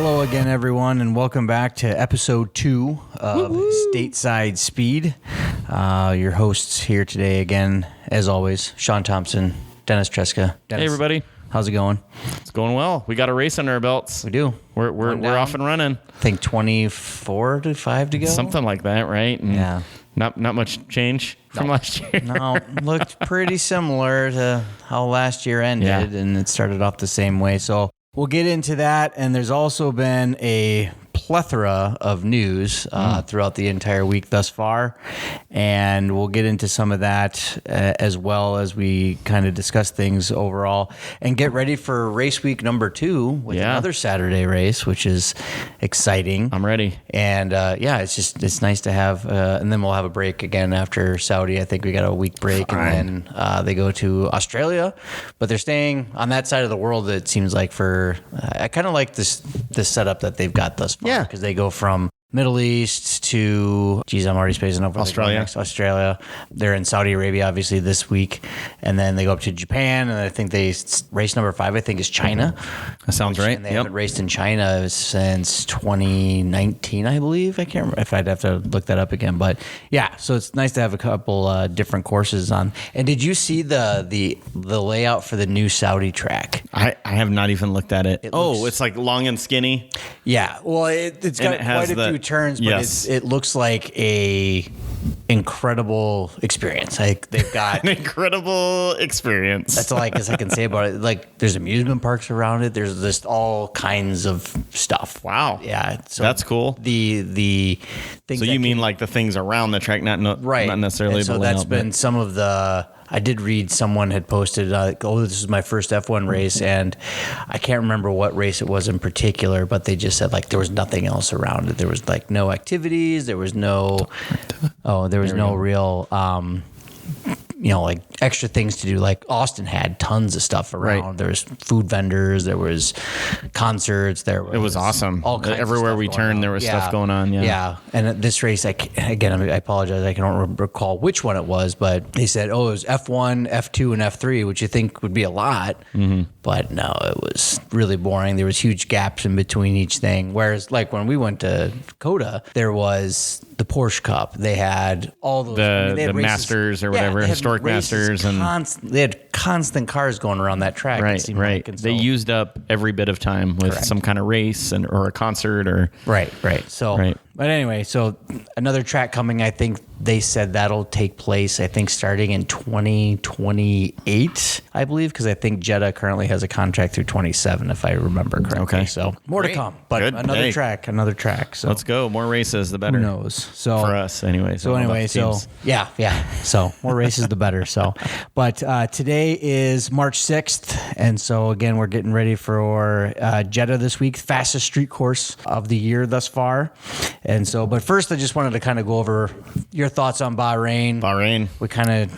Hello again, everyone, and welcome back to episode 2 of Stateside Speed. Your hosts here today again, as always, Sean Thompson, Dennis Treska. Dennis, hey, everybody. How's it going? It's going well. We got a race under our belts. We do. We're off and running. I think 24 to 5 to go. Something like that, right? And yeah. Not much change from last year. No, looked pretty similar to how last year ended, and it started off the same way. So we'll get into that, and there's also been a plethora of news throughout the entire week thus far, and we'll get into some of that as well as we kind of discuss things overall and get ready for race week number 2 with another Saturday race, which is exciting. I'm ready. And it's nice to have, and then we'll have a break again after Saudi. I think we got a week break, and then they go to Australia, but they're staying on that side of the world. It seems like I kind of like this setup that they've got thus far. Yeah. Because they go from Middle East to, I'm already spacing up. Australia. They're in Saudi Arabia, obviously, this week. And then they go up to Japan. And I think race number 5, I think, is China. That sounds right. And they haven't raced in China since 2019, I believe. I can't remember if I'd have to look that up again. But yeah, so it's nice to have a couple different courses on. And did you see the layout for the new Saudi track? I have not even looked at it. It's like long and skinny. Yeah. Well, it's got quite a few turns, but it looks like a incredible experience. Like they've got an incredible experience. That's all I guess I can say about it. Like there's amusement parks around it. There's just all kinds of stuff. Wow. Yeah. So that's cool. The things. So you mean like the things around the track, not necessarily. And so that's been some of the. I did read someone had posted, this is my first F1 race, and I can't remember what race it was in particular, but they just said like there was nothing else around it. There was like no activities. There was no real, like extra things to do. Like Austin had tons of stuff around. Right. There was food vendors. There was concerts. It was awesome. All kinds everywhere of stuff we turned, there was stuff going on. Yeah. And at this race, I apologize. I can't recall which one it was, but they said, it was F1, F2, and F3, which you think would be a lot. Mm-hmm. But no, it was really boring. There was huge gaps in between each thing. Whereas like when we went to Coda, there was the Porsche Cup. They had all those. The Masters or whatever, historic Masters. They had constant cars going around that track. Right. Like, they used up every bit of time with some kind of race or a concert or. Right. So, but anyway, so another track coming, I think they said that'll take place, I think, starting in 2028, I believe, because I think Jeddah currently has a contract through 27, if I remember correctly. Okay. So more to come, but Good. another track. So let's go. More races, the better. Who knows? So for us, anyway. So yeah. So more races, the better. So, but today is March 6th, and so again, we're getting ready for Jeddah this week, fastest street course of the year thus far. And so, but first, I just wanted to kind of go over your thoughts on Bahrain. We kind of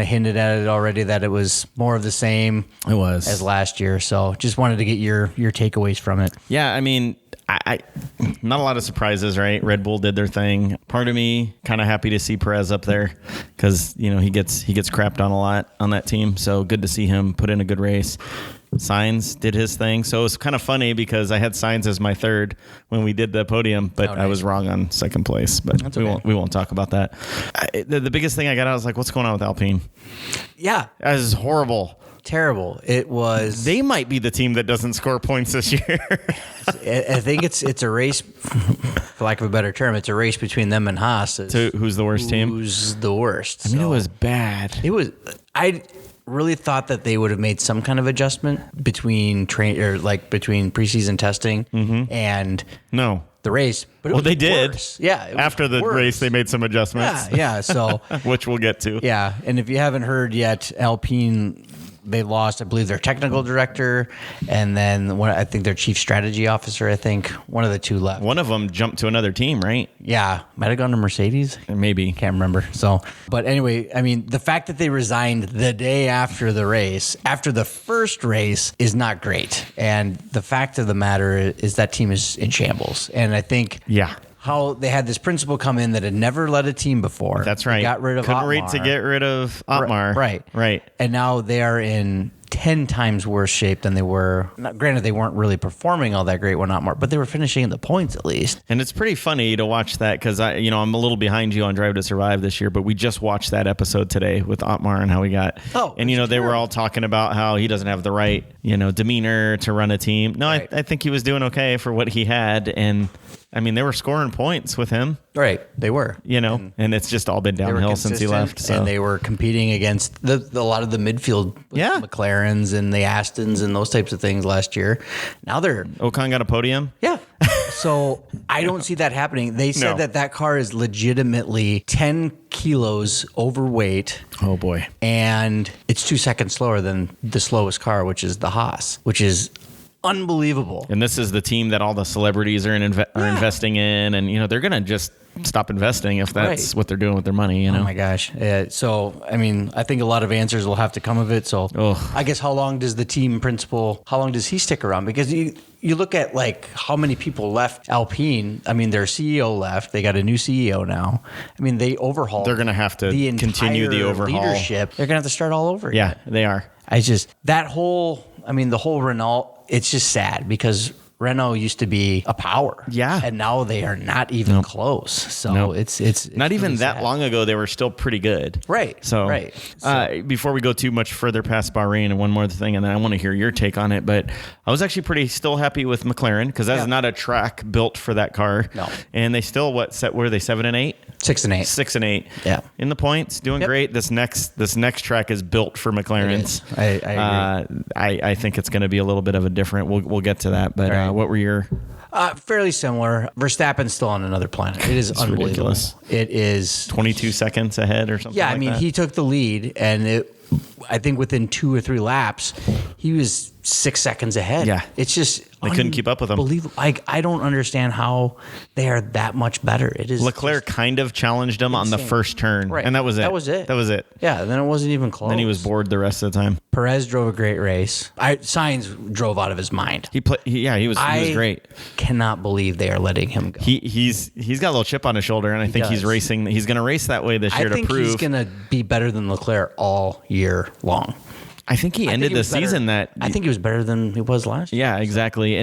hinted at it already that it was more of the same. It was as last year. So, just wanted to get your takeaways from it. Yeah, I mean, I not a lot of surprises, right? Red Bull did their thing. Part of me kind of happy to see Perez up there because he gets crapped on a lot on that team. So good to see him put in a good race. Sainz did his thing. So it's kind of funny because I had Sainz as my third when we did the podium, but I was wrong on second place. But we won't talk about that. The biggest thing I got out was like, what's going on with Alpine? Yeah, that is horrible. Terrible. It was. They might be the team that doesn't score points this year. I think it's a race, for lack of a better term. It's a race between them and Haas. To who's the worst team? Who's the worst? I mean, it was bad. It was. I really thought that they would have made some kind of adjustment between between preseason testing and the race. But they did. Worse. Yeah. After the race, they made some adjustments. Yeah. So which we'll get to. Yeah, and if you haven't heard yet, Alpine. They lost, I believe, their technical director, and then I think their chief strategy officer. I think one of the two left. One of them jumped to another team, right? Yeah, might have gone to Mercedes. Maybe, can't remember. So, but anyway, I mean, the fact that they resigned the day after the race, after the first race, is not great. And the fact of the matter is that team is in shambles. And I think, how they had this principal come in that had never led a team before. That's right. They got rid of Couldn't Otmar. wait to get rid of Otmar. Right. And now they are in 10 times worse shape than they were. Granted, they weren't really performing all that great, whatnot, Mark, but they were finishing in the points at least. And it's pretty funny to watch that because I'm a little behind you on Drive to Survive this year, but we just watched that episode today with Otmar and how he got. Oh, and they were all talking about how he doesn't have the right demeanor to run a team. No, right. I think he was doing okay for what he had, and I mean they were scoring points with him. Right, they were. And it's just all been downhill since he left. So. And they were competing against a lot of the midfield, McLarens and the Astons and those types of things last year. Now Ocon got a podium. Yeah. So I don't see that happening. They said that car is legitimately 10 kilos overweight. Oh boy. And it's 2 seconds slower than the slowest car, which is the Haas, which is unbelievable. And this is the team that all the celebrities are investing in, and they're gonna just stop investing if that's what they're doing with their money. Oh my gosh. So I mean, I think a lot of answers will have to come of it. So I guess how long does the team principal? How long does he stick around? Because you look at like how many people left Alpine. I mean, their CEO left. They got a new CEO now. I mean, they overhauled. They're gonna have to continue the overhaul leadership. They're gonna have to start all over again. Yeah, they are. The whole Renault. It's just sad because Renault used to be a power. Yeah. And now they are not even close. So it's not even really that sad. long ago, they were still pretty good. Right. So, before we go too much further past Bahrain, and one more thing, and then I want to hear your take on it, but I was actually still happy with McLaren because that's not a track built for that car. No. And they still, were they 7 and 8? 6 and 8. 6 and 8. Yeah. In the points, doing great. This next track is built for McLarens. I agree. I think it's going to be a little bit of a different. We'll get to that. But what were your? Fairly similar. Verstappen's still on another planet. It is unbelievable. Ridiculous. It is 22 seconds ahead or something. Yeah, like I mean, that. he took the lead, and I think within 2 or 3 laps, he was 6 seconds ahead. Yeah. It's just they couldn't keep up with him. Unbelievable. I don't understand how they are that much better. It is. Leclerc kind of challenged him on the first turn, right. and that was it. That was it. Yeah, then it wasn't even close. Then he was bored the rest of the time. Perez drove a great race. Sainz drove out of his mind. He was great. Cannot believe they are letting him go. He's got a little chip on his shoulder, and I think he's racing. He's going to race that way this year to prove. I think he's going to be better than Leclerc all year long. I think he ended the season I think he was better than he was last year. Yeah, exactly.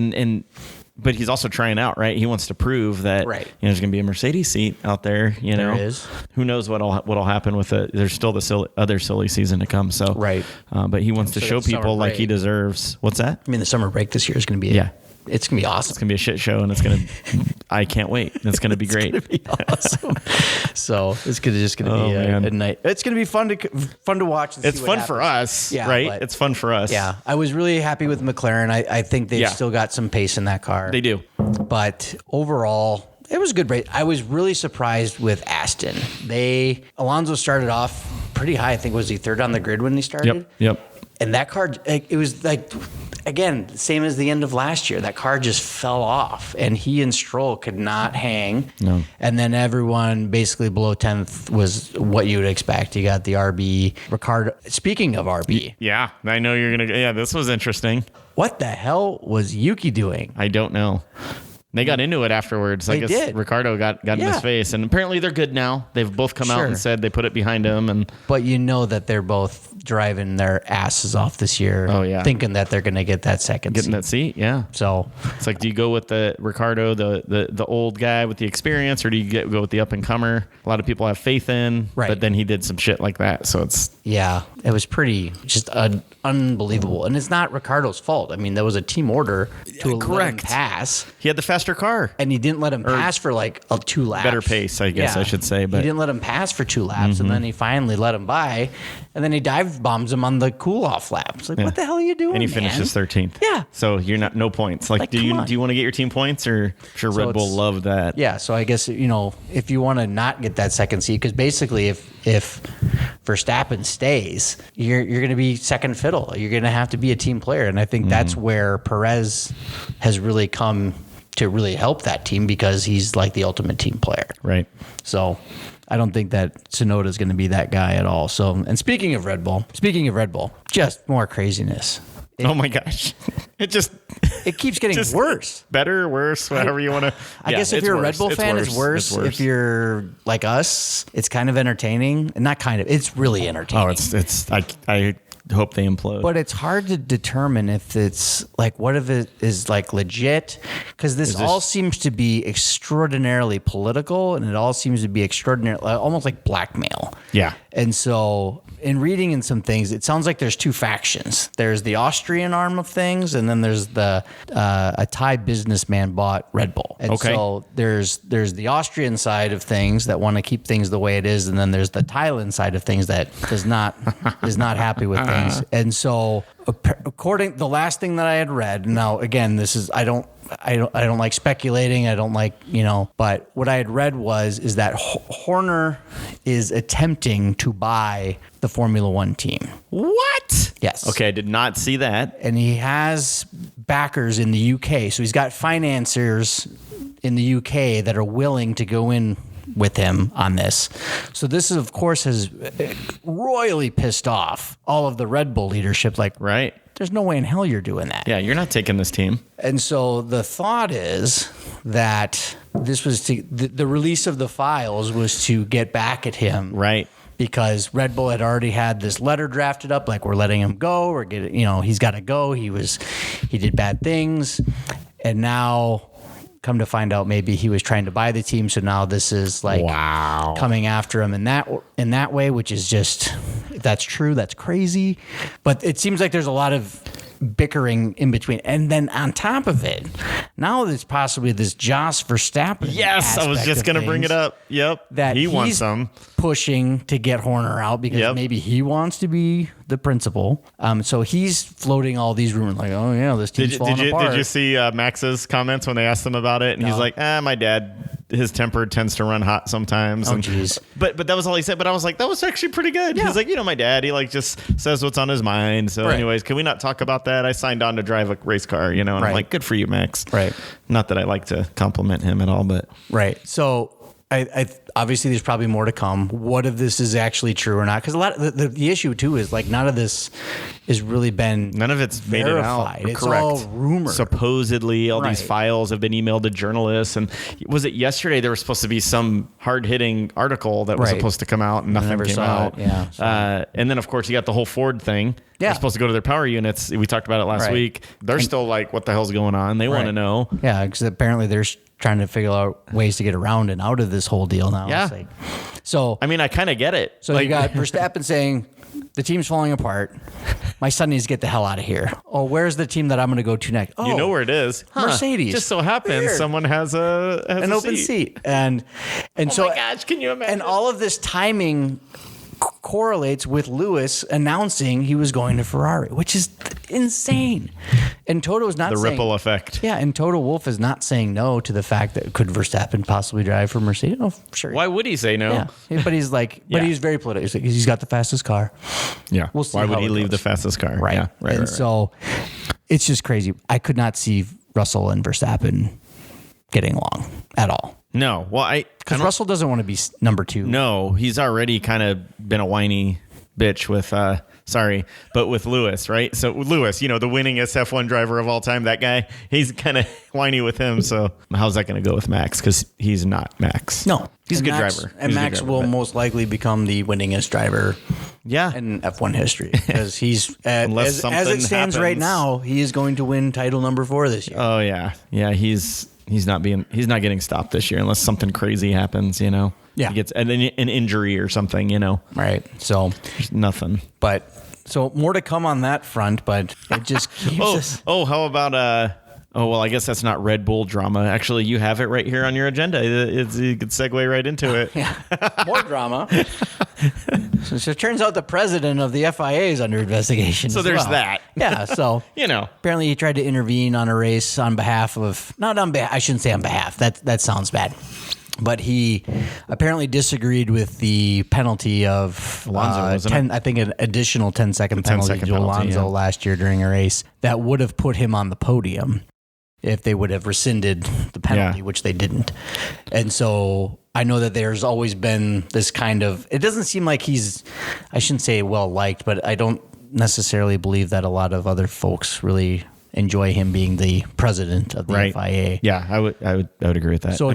But he's also trying out, right? He wants to prove that there's going to be a Mercedes seat out there. There is. Who knows what'll happen with it? There's still the other silly season to come. So but he wants to show people like he deserves. What's that? I mean, the summer break this year is going to be it's going to be awesome. It's going to be a shit show, and I can't wait. It's going to be great. It's going to be awesome. So it's just going to be a night. It's going to be fun to watch. It's fun for us, right? It's fun for us. Yeah, I was really happy with McLaren. I think they've still got some pace in that car. They do. But overall, it was a good race. I was really surprised with Aston. Alonso started off pretty high. I think was he third on the grid when he started? Yep. And that car, it was like, again, same as the end of last year. That car just fell off, and he and Stroll could not hang. No. And then everyone basically below 10th was what you would expect. You got the RB. Ricardo, speaking of RB. Yeah, I know you're going to. Yeah, this was interesting. What the hell was Yuki doing? I don't know. They got into it afterwards. I guess Ricardo got in his face, and apparently they're good now. They've both come out and said they put it behind him. But you know that they're both driving their asses off this year. Oh yeah, thinking that they're going to get that second seat. That seat. Yeah. So it's like, do you go with the Ricardo, the old guy with the experience, or do you go with the up and comer? A lot of people have faith in, but then he did some shit like that. So it was pretty just unbelievable, and it's not Ricardo's fault. I mean, there was a team order to let him pass. He had the faster car, and he didn't let him pass for like 2 laps. Better pace, I guess I should say. But he didn't let him pass for 2 laps, and then he finally let him by, and then he dive bombs him on the cool off lap. It's like, what the hell are you doing? And he finishes 13th. Yeah. So you're no points. Like do you want to get your team points, or I'm sure Red Bull loved that? Yeah. So I guess if you want to not get that second seat, because basically if Verstappen stays, you're going to be second fiddle. You're going to have to be a team player, and I think that's where Perez has really come to really help that team, because he's like the ultimate team player. Right. So I don't think that Tsunoda is going to be that guy at all. So, and speaking of Red Bull, just more craziness. Oh my gosh. It keeps getting worse. Better, worse, whatever you want to. I guess if you're a Red Bull fan, it's worse. If you're like us, it's kind of entertaining. Not kind of, it's really entertaining. Oh, I hope they implode. But it's hard to determine if it's like, what if it is like legit? Because this all seems to be extraordinarily political, and it all seems to be extraordinary, almost like blackmail. Yeah. And so in reading in some things, it sounds like there's two factions. There's the Austrian arm of things, and then there's the a Thai businessman bought Red Bull. And so there's the Austrian side of things that want to keep things the way it is, and then there's the Thailand side of things that is not happy with things. And so according the last thing that I had read, now again, this is I don't like speculating. I don't like, but what I had read is that Horner is attempting to buy the Formula One team. What? Yes. Okay, I did not see that. And he has backers in the UK. So he's got financiers in the UK that are willing to go in with him on this. So this, of course, has royally pissed off all of the Red Bull leadership. Like, right. There's no way in hell you're doing that. Yeah, you're not taking this team. And so the thought is that this was the release of the files was to get back at him. Right. Because Red Bull had already had this letter drafted up, like, we're letting him go, or he's got to go. He did bad things. And now, come to find out, maybe he was trying to buy the team. So now this is like coming after him in that way, which is just, if that's true, that's crazy. But it seems like there's a lot of bickering in between. And then on top of it, now there's possibly this Jos Verstappen. Yes, I was just going to bring it up. Yep. That he wants some. Pushing to get Horner out because maybe he wants to be the principal. So he's floating all these rumors like, oh yeah, this team's falling apart. Did you see Max's comments when they asked him about it? And he's like, my dad, his temper tends to run hot sometimes. Oh, jeez. But that was all he said. But I was like, that was actually pretty good. Yeah. He's like, my dad, he just says what's on his mind. So anyways, can we not talk about that? I signed on to drive a race car, and I'm like, good for you, Max. Right. Not that I like to compliment him at all, but. Right. So I obviously there's probably more to come. What if this is actually true or not? Because a lot of the issue too is like none of this has really been none of it's verified. Made it out. It's correct. all rumor. Supposedly, all these files have been emailed to journalists. And was it yesterday? There was supposed to be some hard hitting article that was supposed to come out, and nothing came out. And then of course you got the whole Ford thing. Yeah. They're supposed to go to their power units. We talked about it last week. They're still like, what the hell's going on? They want to know. Yeah, because apparently they're trying to figure out ways to get around and out of this whole deal now. Yeah. So I mean, I kind of get it. So you got Verstappen saying, the team's falling apart. My son needs to get the hell out of here. Oh, where's the team that I'm going to go to next? Oh, you know where it is. Mercedes. Just so happens someone has an open seat. And so, oh my gosh, can you imagine? And all of this timing correlates with Lewis announcing he was going to Ferrari, which is insane. And Toto is not the saying, ripple effect. Yeah, and Toto Wolff is not saying no to the fact that could Verstappen possibly drive for Mercedes. Oh, sure. Why would he say no? Yeah, but he's like, but he's very political. He's like, he's got the fastest car. Yeah. We'll see. Why would he leave the fastest car? Right. Yeah, right. So it's just crazy. I could not see Russell and Verstappen getting along at all. No. Well, because Russell doesn't want to be number two. No, he's already kind of been a whiny bitch with, but with Lewis, right? So Lewis, the winningest F1 driver of all time, that guy, he's kind of whiny with him. So how's that going to go with Max? Because he's not Max. No. He's a good driver. And Max will most likely become the winningest driver in F1 history. Because he's, as it stands right now, he is going to win title number 4 this year. Oh, yeah. Yeah, he's not getting stopped this year unless something crazy happens, Yeah. He gets an injury or something, Right. So there's nothing. But so more to come on that front, but it just keeps us. Oh, how about I guess that's not Red Bull drama. Actually, you have it right here on your agenda. You could segue right into it. Yeah. More drama. So it turns out the president of the FIA is under investigation. So there's that. Yeah. So apparently he tried to intervene on a race on behalf of I shouldn't say on behalf. That sounds bad. But he apparently disagreed with the penalty of Alonso, I think an additional 10-second penalty to Alonso last year during a race that would have put him on the podium if they would have rescinded the penalty, which they didn't. And so I know that there's always been this kind of, it doesn't seem like he's, I shouldn't say well liked, but I don't necessarily believe that a lot of other folks really enjoy him being the president of the FIA. Yeah, I would agree with that. So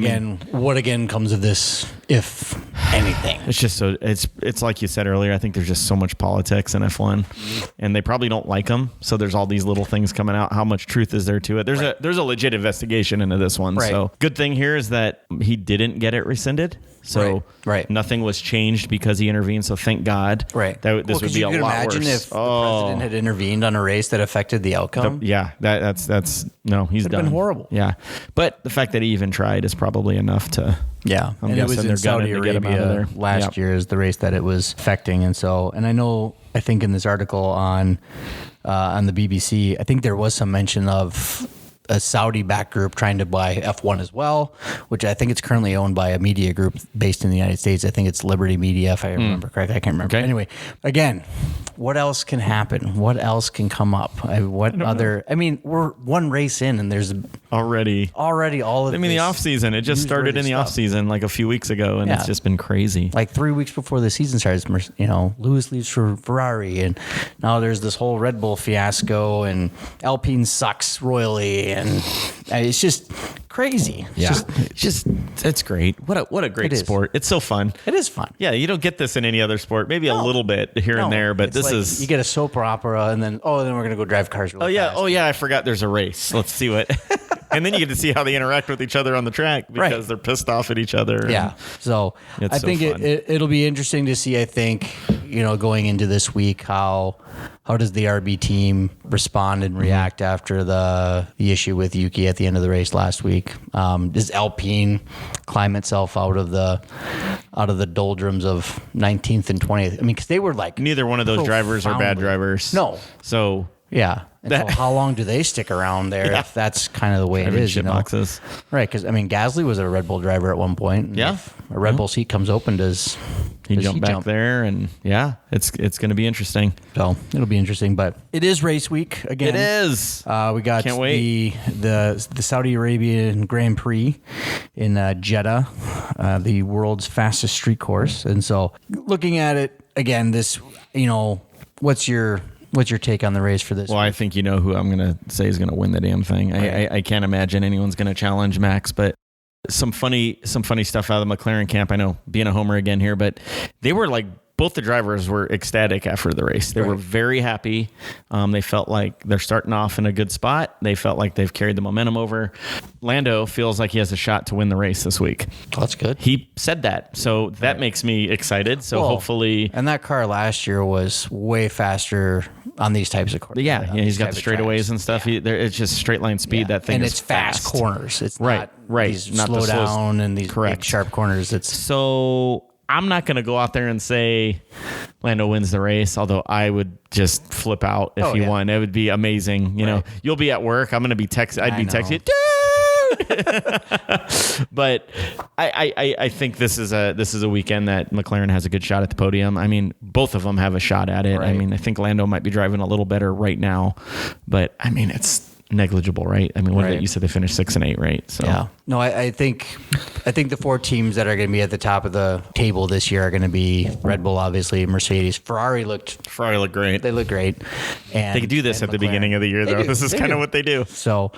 what comes of this if anything. It's just so it's like you said earlier. I think there's just so much politics in F1, and they probably don't like them. So there's all these little things coming out. How much truth is there to it? There's a legit investigation into this one. Right. So good thing here is that he didn't get it rescinded. So nothing was changed because he intervened. So thank God. Right. This would be a lot worse. Imagine if the president had intervened on a race that affected the outcome. That's no, he's done. Been horrible. Yeah, but the fact that he even tried is probably enough to. Yeah, I'm and it was in Saudi Arabia last year is the race that it was affecting, and I think in this article on the BBC, I think there was some mention of a Saudi back group trying to buy F1 as well, which I think it's currently owned by a media group based in the United States. I think it's Liberty Media, if I remember correctly. I can't remember. Okay. Anyway, again, what else can happen? What else can come up? I mean, we're one race in and there's already all of the off season. It just started in the off season like a few weeks ago, and it's just been crazy. Like 3 weeks before the season starts, Lewis leaves for Ferrari, and now there's this whole Red Bull fiasco, and Alpine sucks royally, and it's just crazy. It's great. What a great sport. It's so fun. It is fun. Yeah, you don't get this in any other sport. Maybe a little bit here and there, but this is you get a soap opera, and then we're gonna go drive cars. Really fast. I forgot there's a race. Let's see what. And then you get to see how they interact with each other on the track because they're pissed off at each other. Yeah. So I think it'll be interesting to see, I think, going into this week, how does the RB team respond and react after the issue with Yuki at the end of the race last week? Does Alpine climb itself out of the doldrums of 19th and 20th? I mean, because they were like... Neither one of those drivers are bad drivers. No. So... Yeah. And so how long do they stick around there if that's kind of the way it is? Boxes. Right. Because, Gasly was a Red Bull driver at one point. Yeah. If a Red Bull seat comes open, does he jump back there? And it's going to be interesting. So it'll be interesting. But it is race week again. It is. We got the Saudi Arabian Grand Prix in Jeddah, the world's fastest street course. And so looking at it again, what's your take on the race for this? Well, I think who I'm going to say is going to win the damn thing. Right. I can't imagine anyone's going to challenge Max, but some funny stuff out of the McLaren camp. I know, being a homer again here, but they were like, both the drivers were ecstatic after the race. They were very happy. They felt like they're starting off in a good spot. They felt like they've carried the momentum over. Lando feels like he has a shot to win the race this week. Oh, that's good. He said that. So that makes me excited. So hopefully... And that car last year was way faster on these types of cars. Yeah, he's got the straightaways and stuff. Yeah. It's just straight line speed. That thing is fast. Fast corners. It's not these not slow down and these big sharp corners. So... I'm not going to go out there and say Lando wins the race, although I would just flip out if he won. It would be amazing. You'll be at work. I'm going to be texting. I'd be texting, dude. But I think this is a weekend that McLaren has a good shot at the podium. I mean, both of them have a shot at it. Right. I mean, I think Lando might be driving a little better right now, but I mean, it's negligible, right? I mean, you said they finished 6 and 8, right? So yeah, no, I think the 4 teams that are going to be at the top of the table this year are going to be Red Bull, obviously, Mercedes. Ferrari looked great. They look great, and they could do this at McLaren. The beginning of the year, though. This is kind of what they do. So,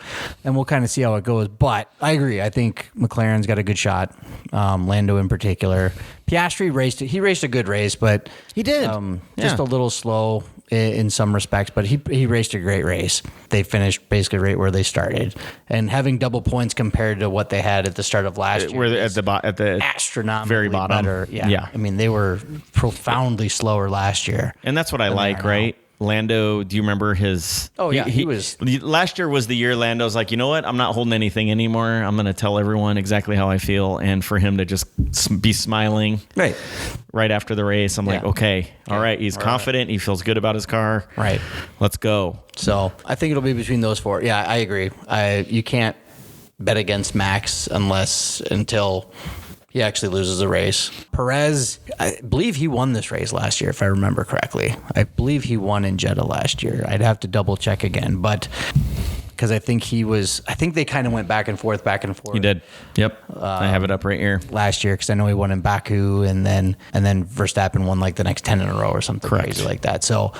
and we'll kind of see how it goes. But I agree. I think McLaren's got a good shot. Lando in particular. Piastri raced a good race, but he did just a little slow in some respects, but he raced a great race. They finished basically right where they started, and having double points compared to what they had at the start of last year, where at the astronomically very bottom. Better. Yeah. I mean, they were profoundly slower last year, and that's what I like, right? Lando, do you remember his... Oh, yeah, he was... Last year was the year Lando's like, you know what? I'm not holding anything anymore. I'm going to tell everyone exactly how I feel. And for him to just be smiling right after the race, I'm like, okay, all right. He's confident. Right. He feels good about his car. Right. Let's go. So I think it'll be between those 4. Yeah, I agree. You can't bet against Max until... he actually loses the race. Perez, I believe he won this race last year, if I remember correctly. I believe he won in Jeddah last year. I'd have to double check again, but because I think they kind of went back and forth. He did. Yep. I have it up right here. Last year, because I know he won in Baku, and then Verstappen won like the next 10 in a row or something crazy like that. So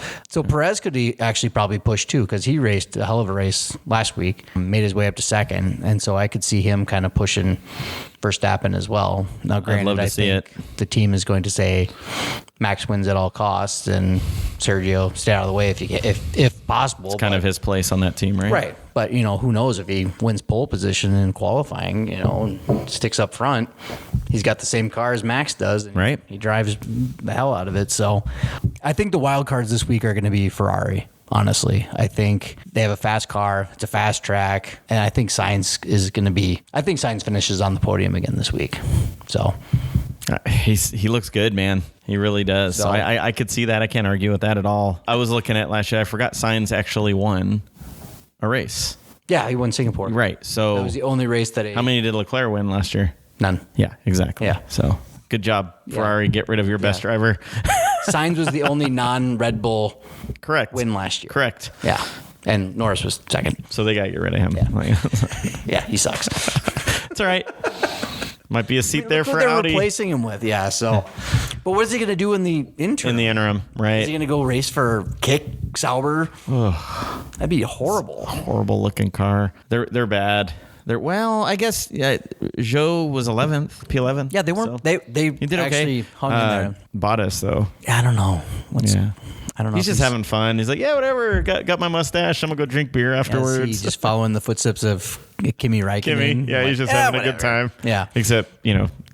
Perez could actually probably push too, because he raced a hell of a race last week, made his way up to second, and so I could see him kind of pushing Verstappen as well. Now, granted, love to see think the team is going to say Max wins at all costs, and Sergio stay out of the way if possible. It's kind of his place on that team, right? Right. But, who knows if he wins pole position in qualifying, and sticks up front. He's got the same car as Max does. And right. He drives the hell out of it. So I think the wild cards this week are going to be Ferrari. Honestly, I think they have a fast car. It's a fast track. And I think Sainz finishes on the podium again this week. So he looks good, man. He really does. So I could see that. I can't argue with that at all. I was looking at last year. I forgot Sainz actually won a race. Yeah, he won Singapore. Right. So that was the only race that how many did Leclerc win last year? None. Yeah, exactly. Yeah. So good job, Ferrari. Get rid of your best driver. Sainz was the only non-Red Bull correct win last year. Correct. Yeah. And Norris was second. So they got to get rid of him. Yeah, yeah, he sucks. It's all right. Might be a seat there for they're Audi. Replacing him with, yeah. So, but what is he going to do in the interim? In the interim, right? Is he going to go race for Kick Sauber? That'd be horrible. Horrible looking car. They're bad. I guess Zhou was 11th, P11. Yeah, they weren't. So they he did actually okay. hung in there. Bottas though. Yeah, I don't know. I don't know. He's just having fun. He's like, yeah, whatever. Got my mustache. I'm gonna go drink beer afterwards. Yeah, he's just following the footsteps of Kimi Räikkönen. Yeah, he's just having a good time. Yeah. Except,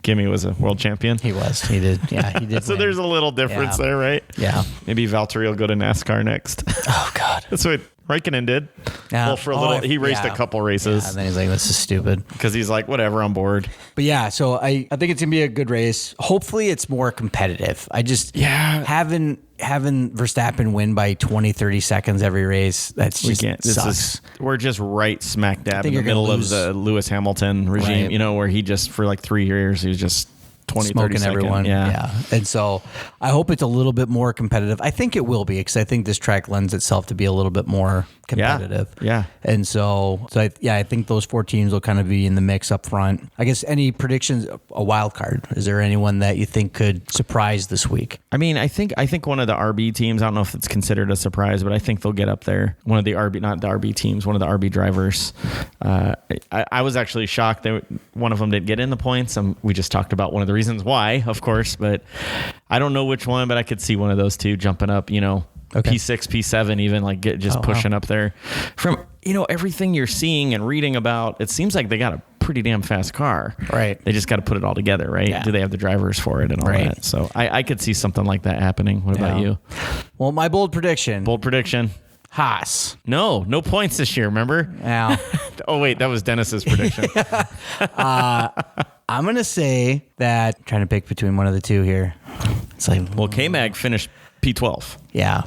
Kimi was a world champion. He was. He did. Yeah, he did. So there's a little difference there, right? Yeah. Maybe Valtteri will go to NASCAR next. Oh God. That's what Räikkönen did. Yeah. Well, for a little, he raced a couple races. Yeah, and then he's like, this is stupid. Because he's like, whatever, I'm bored. But yeah, so I think it's going to be a good race. Hopefully it's more competitive. I just, having Verstappen win by 20, 30 seconds every race, that's just sucks. We're just right smack dab in the middle of the Lewis Hamilton regime, right. Where he just, for like 3 years, he was just 20, smoking 30 everyone. Yeah. And so I hope it's a little bit more competitive. I think it will be, because I think this track lends itself to be a little bit more competitive. Yeah. And so I think those 4 teams will kind of be in the mix up front. I guess any predictions, a wild card. Is there anyone that you think could surprise this week? I mean, I think one of the RB teams, I don't know if it's considered a surprise, but I think they'll get up there. One of the not the RB teams, one of the RB drivers. I was actually shocked that one of them didn't get in the points. We just talked about one of the reasons why, of course, but I don't know which one, but I could see one of those two jumping up, okay. P6, P7, even like pushing up there. From, everything you're seeing and reading about, it seems like they got a pretty damn fast car. Right. They just got to put it all together, right? Yeah. Do they have the drivers for it and all that? So I could see something like that happening. What about you? Well, my bold prediction. Haas. No points this year, remember? Yeah. Oh, wait, that was Dennis's prediction. I'm going to say that, trying to pick between one of the two here. It's like, well, K-Mag finished P12. Yeah.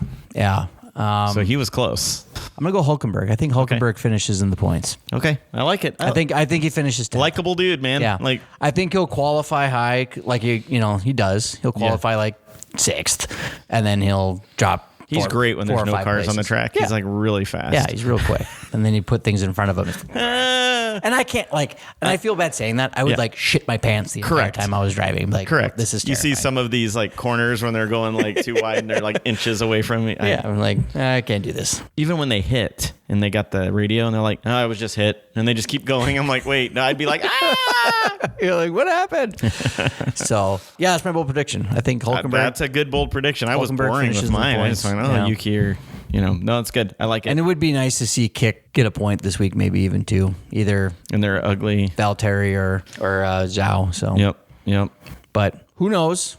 So he was close. I'm going to go Hülkenberg. I think Hülkenberg finishes in the points. Okay. I like it. I think he finishes 10th. Likable dude, man. Yeah. Like, I think he'll qualify high, like he does. He'll qualify like 6th, and then he'll drop. He's great when there's no cars places on the track. Yeah. He's like really fast. Yeah, he's real quick. And then you put things in front of him. And I can't and I feel bad saying that. I would shit my pants the entire time I was driving. Like, correct. This is terrifying. You see some of these like corners when they're going like too wide and they're like inches away from me. I'm like, I can't do this. Even when they hit and they got the radio and they're like, I was just hit. And they just keep going. I'm like, wait. No, I'd be like, You're like, what happened? So, yeah, that's my bold prediction. I think Hülkenberg. That's a good bold prediction. I was boring with mine. I just went, Yuki or, no, it's good. I like it. And it would be nice to see Kick get a point this week, maybe even 2. Either. And they're ugly. Valtteri or Zhao. So. Yep. But who knows?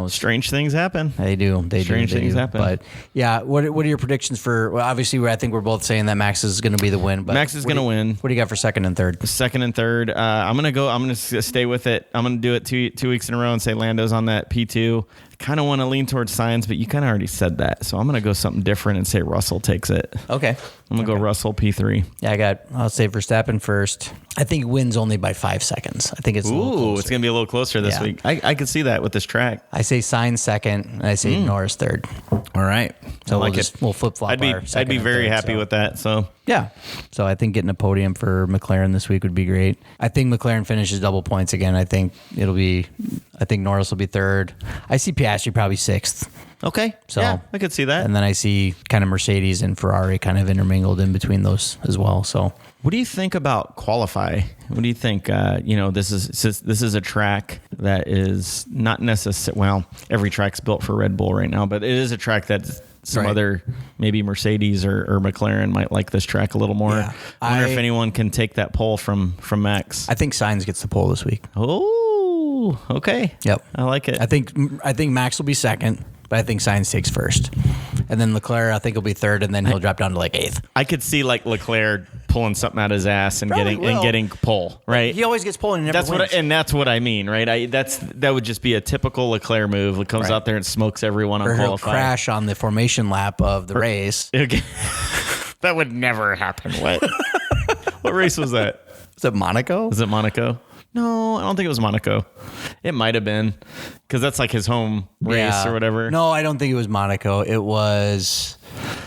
Strange things happen. They do. Strange things happen. But yeah, what are your predictions for? Well, obviously, I think we're both saying that Max is going to be the win. But Max is going to win. What do you got for second and third? Second and third. I'm going to stay with it. I'm going to do it two weeks in a row and say Lando's on that P2. Kind of want to lean towards Sainz, but you kind of already said that. So I'm going to go something different and say Russell takes it. Okay. I'm going to go Russell P3. Yeah, I'll say Verstappen first. I think he wins only by 5 seconds. I think it's a little closer. It's going to be a little closer this week. I can see that with this track. I say Sainz second, and I say Norris third. All right. So we'll flip-flop I'd be very happy with that. So yeah. So I think getting a podium for McLaren this week would be great. I think McLaren finishes double points again. I think Norris will be third. I see Piastri probably 6th. Okay. So yeah, I could see that. And then I see kind of Mercedes and Ferrari kind of intermingled in between those as well. So what do you think about qualify? What do you think? This is a track that is not necessarily, well, every track's built for Red Bull right now, but it is a track that some other, maybe Mercedes or McLaren might like this track a little more. Yeah. I wonder if anyone can take that pole from Max. I think Sainz gets the pole this week. Oh, okay. Yep. I like it. I think Max will be second, but I think Sainz takes first. And then Leclerc, I think, will be third, and then he'll drop down to like eighth. I could see like Leclerc pulling something out of his ass and Probably getting pole, right? He always gets pole and he never wins. That's what I mean, right? That would just be a typical Leclerc move. It comes out there and smokes everyone on Or he'll qualifying. crash on the formation lap of the race. Okay. That would never happen. What? What race was that? Is it Monaco? Was it Monaco? No, I don't think it was Monaco. It might have been because that's like his home race or whatever. No, I don't think it was Monaco. It was.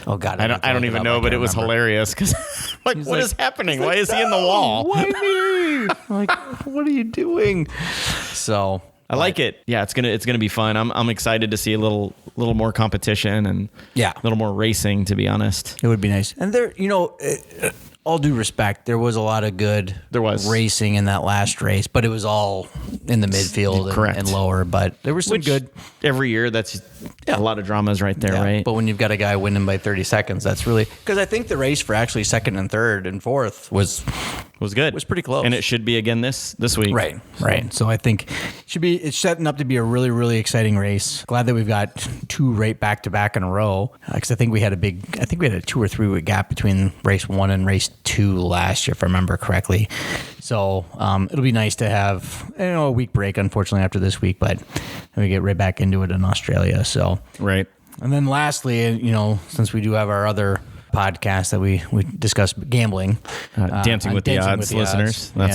Oh God, I don't even know, but it was hilarious because what is happening? Why is he in the wall? Why me? Like, what are you doing? So I like it. Yeah, it's gonna be fun. I'm excited to see a little more competition and a little more racing. To be honest, it would be nice. And there, all due respect, there was a lot of good racing in that last race, but it was all in the midfield and lower. But there was some good. Every year, that's a lot of dramas right there, right? But when you've got a guy winning by 30 seconds, that's really... Because I think the race for actually second and third and fourth was good. Was pretty close. And it should be again this week. Right. So I think it's setting up to be a really, really exciting race. Glad that we've got two right back-to-back in a row. Because I think we had a 2 or 3 week gap between race 1 and race 2 last year, if I remember correctly. So it'll be nice to have a week break, unfortunately, after this week, but we get right back into it in Australia. So right. And then lastly, since we do have our other podcast that we discuss gambling, Dancing with the Odds, listeners. I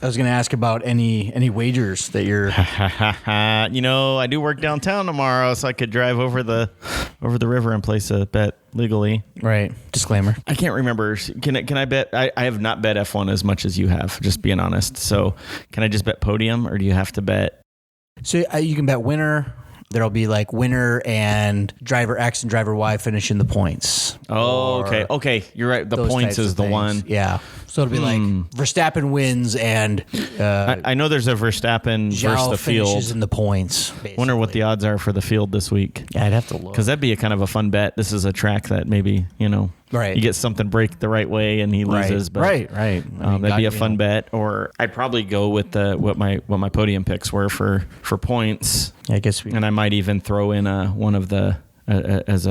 was going to ask about any wagers that you're. I do work downtown tomorrow, so I could drive over the river and place a bet legally. Right. Disclaimer. I can't remember. Can I bet? I have not bet F1 as much as you have. Just being honest. So can I just bet podium, or do you have to bet? So you can bet winner. There'll be like winner and driver X and driver Y finishing the points. Oh, okay. Okay. You're right. The points is the one. Yeah. So it'll be like Verstappen wins and I know there's a Verstappen versus the field. Finishes in the points. Basically. Wonder what the odds are for the field this week. Yeah, I'd have to look. Because that'd be a kind of a fun bet. This is a track that maybe, right. You get something break the right way and he loses. But, right. That'd be a fun bet. Or I'd probably go with what my podium picks were for points. I guess and I might even throw in one of the as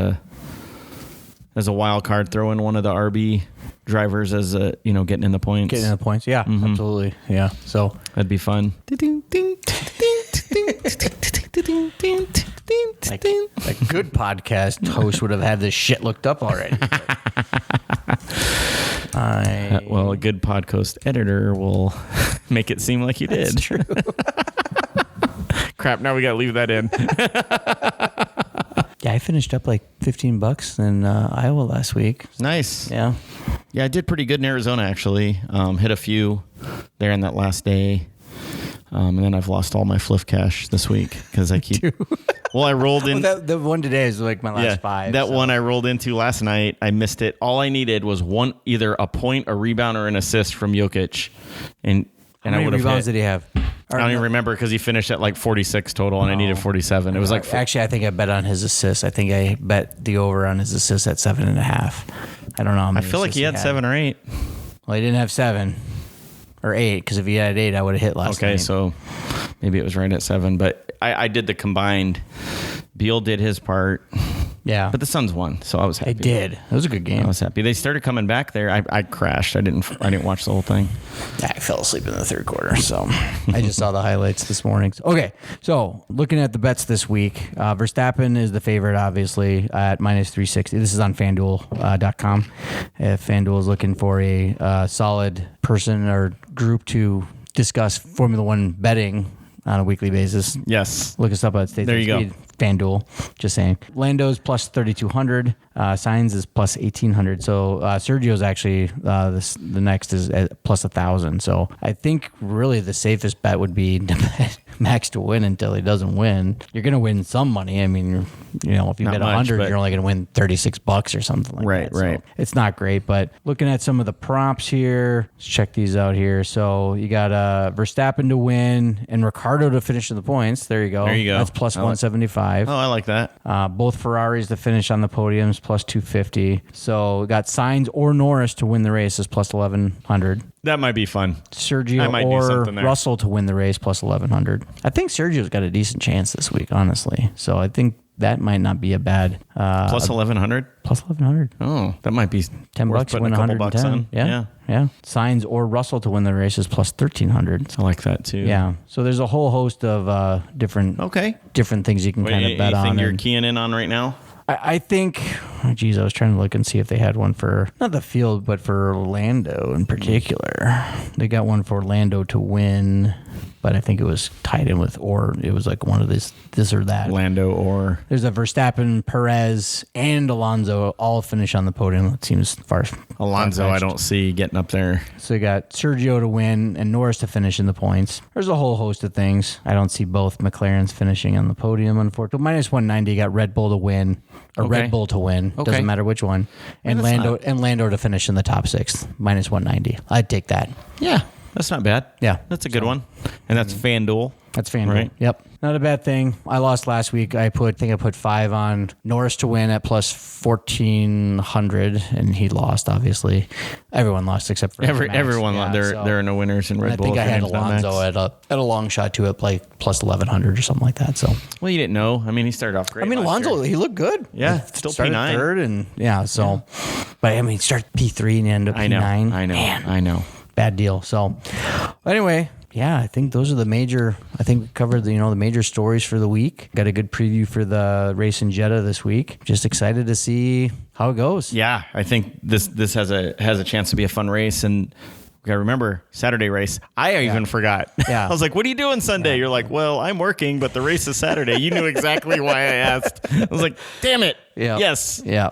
a wild card, throw in one of the RB drivers as getting in the points. Getting in the points, yeah, absolutely, yeah. So that'd be fun. Like a good podcast host would have had this shit looked up already. Well, a good podcast editor will make it seem like you did. That's true. Crap, now we got to leave that in. Yeah, I finished up like $15 in Iowa last week. Nice. Yeah, I did pretty good in Arizona, actually. Hit a few there in that last day. And then I've lost all my fliff cash this week because I keep... Well, I rolled in... the one today is like my last 5. That one I rolled into last night, I missed it. All I needed was either a point, a rebound, or an assist from Jokic. And How many rebounds did he have? I don't even remember because he finished at like 46 total and I needed 47. It was like... Actually, I think I bet on his assists. I think I bet the over on his assists at 7.5. I don't know how many I feel like he had 7 or 8. Well, he didn't have 7 or 8 because if he had 8, I would have hit last night. Okay, so maybe it was right at 7. But I did the combined. Beal did his part. Yeah. But the Suns won, so I was happy. They did. It was a good game. I was happy. They started coming back there. I crashed. I didn't watch the whole thing. I fell asleep in the third quarter, so I just saw the highlights this morning. Okay, so looking at the bets this week, Verstappen is the favorite, obviously, at minus 360. This is on FanDuel.com. If FanDuel is looking for a solid person or group to discuss Formula One betting on a weekly basis, yes, look us up at State There you Speed. go. FanDuel, just saying. Lando's plus 3,200. Sainz is plus 1,800. So Sergio's actually the next is at plus 1,000. So I think really the safest bet would be to Max to win until he doesn't win. You're going to win some money. I mean, if you Not bet much, 100, but- you're only going to win $36 or something like Right, that. right. So it's not great, but looking at some of the props here, let's check these out here. So you got Verstappen to win and Ricciardo to finish in the points. There you go. There you go. That's plus 175. Oh, I like that. Both Ferraris to finish on the podiums, plus 250. So we got Sainz or Norris to win the race is plus 1100. That might be fun. I Sergio might do or something there. Russell to win the race plus 1100. I think Sergio's got a decent chance this week, honestly. So I think that might not be a bad Plus 1,100. plus 1100. Oh, that might be $10 worth to putting win a couple 110. bucks on. Yeah. Sainz or Russell to win the race is plus 1300. I like that too. Yeah. So there's a whole host of different things you can kind of bet on. Anything you're and- keying in on right now? I think, I was trying to look and see if they had one for, not the field, but for Orlando in particular. They got one for Orlando to win, but I think it was tied in with, or it was like one of this or that. Lando or... There's a Verstappen, Perez, and Alonso all finish on the podium. It seems Alonso, I don't see getting up there. So you got Sergio to win and Norris to finish in the points. There's a whole host of things. I don't see both McLarens finishing on the podium, unfortunately. Minus 190, you got Red Bull to win, or Okay. Red Bull to win. Okay. Doesn't matter which one. And Lando to finish in the top 6, minus 190. I'd take that. Yeah, that's not bad. Yeah. That's a good one. And that's FanDuel. That's FanDuel. Right. Yep. Not a bad thing. I lost last week. I put 5 on Norris to win at plus 1,400, and he lost, obviously. Everyone lost except for Max. Everyone, Yeah, there are no winners in Red I Bull. think I if your had name's not Max. Alonso at a long shot too at like plus 1,100 or something like that. So Well, you didn't know. I mean, he started off great. I mean, last Alonso, year. he looked good. Yeah, He still started P9. third, and so. But I mean, start P3 and end up P9. I know. Bad deal. So anyway, yeah, I think those are the major. I think we covered the major stories for the week. Got a good preview for the race in Jeddah this week. Just excited to see how it goes. Yeah, I think this has a chance to be a fun race, and we gotta remember Saturday race. I even forgot. Yeah. I was like, "What are you doing Sunday?" You're like, "Well, I'm working, but the race is Saturday." You knew exactly why I asked. I was like, "Damn it!" Yeah. Yes. Yeah.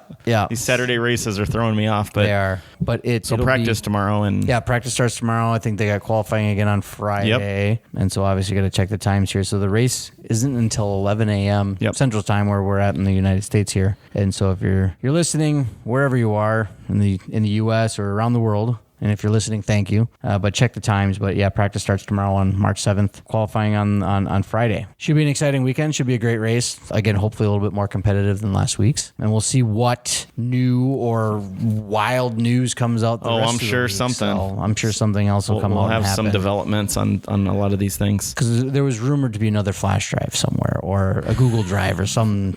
These Saturday races are throwing me off, but They are. But it'll practice tomorrow, and Yeah, practice starts tomorrow. I think they got qualifying again on Friday. And so obviously got to check the times here. So the race isn't until 11 a.m. Central Time where we're at in the United States here. And so if you're listening wherever you are in the U.S. or around the world, and if you're listening, thank you. But check the times. But yeah, practice starts tomorrow on March 7th, qualifying on Friday. Should be an exciting weekend. Should be a great race. Again, hopefully a little bit more competitive than last week's. And we'll see what new or wild news comes out the rest I'm of the sure week. something. So I'm sure something else will come out. We'll have and some happen. developments on a lot of these things. Because there was rumored to be another flash drive somewhere, or a Google Drive, or some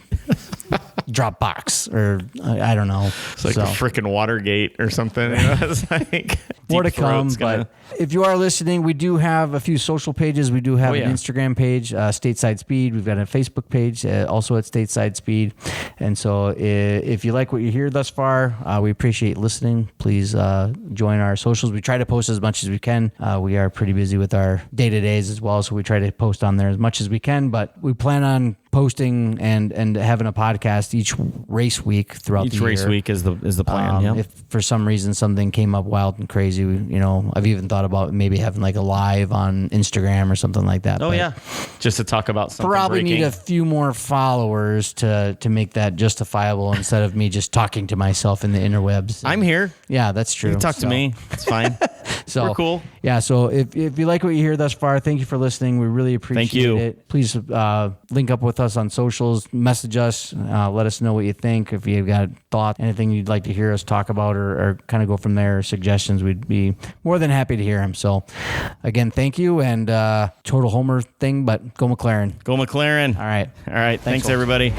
Dropbox, or I don't know. It's like the freaking Watergate or something. It's like More to Deep Throat's come, but if you are listening, we do have a few social pages. We do have an Instagram page, Stateside Speed. We've got a Facebook page, also at Stateside Speed. And so if you like what you hear thus far, we appreciate listening. Please join our socials. We try to post as much as we can. We are pretty busy with our day-to-days as well, so we try to post on there as much as we can, but we plan on posting and having a podcast each race week throughout the year. Each race week is the plan. If for some reason something came up wild and crazy, I've even thought about maybe having like a live on Instagram or something like that. Oh, but just to talk about something probably breaking. need a few more followers to make that justifiable instead of me just talking to myself in the interwebs. I'm here. Yeah, that's true. You can talk to me. It's fine. So we're cool. Yeah, so if you like what you hear thus far, thank you for listening. We really appreciate it. Please link up with us on socials, message us, let us know what you think. If you've got thoughts, anything you'd like to hear us talk about, or kind of go from there, suggestions, we'd be more than happy to hear them. So again, thank you, and total homer thing, but go McLaren. Go McLaren. All right. Thanks, folks. everybody.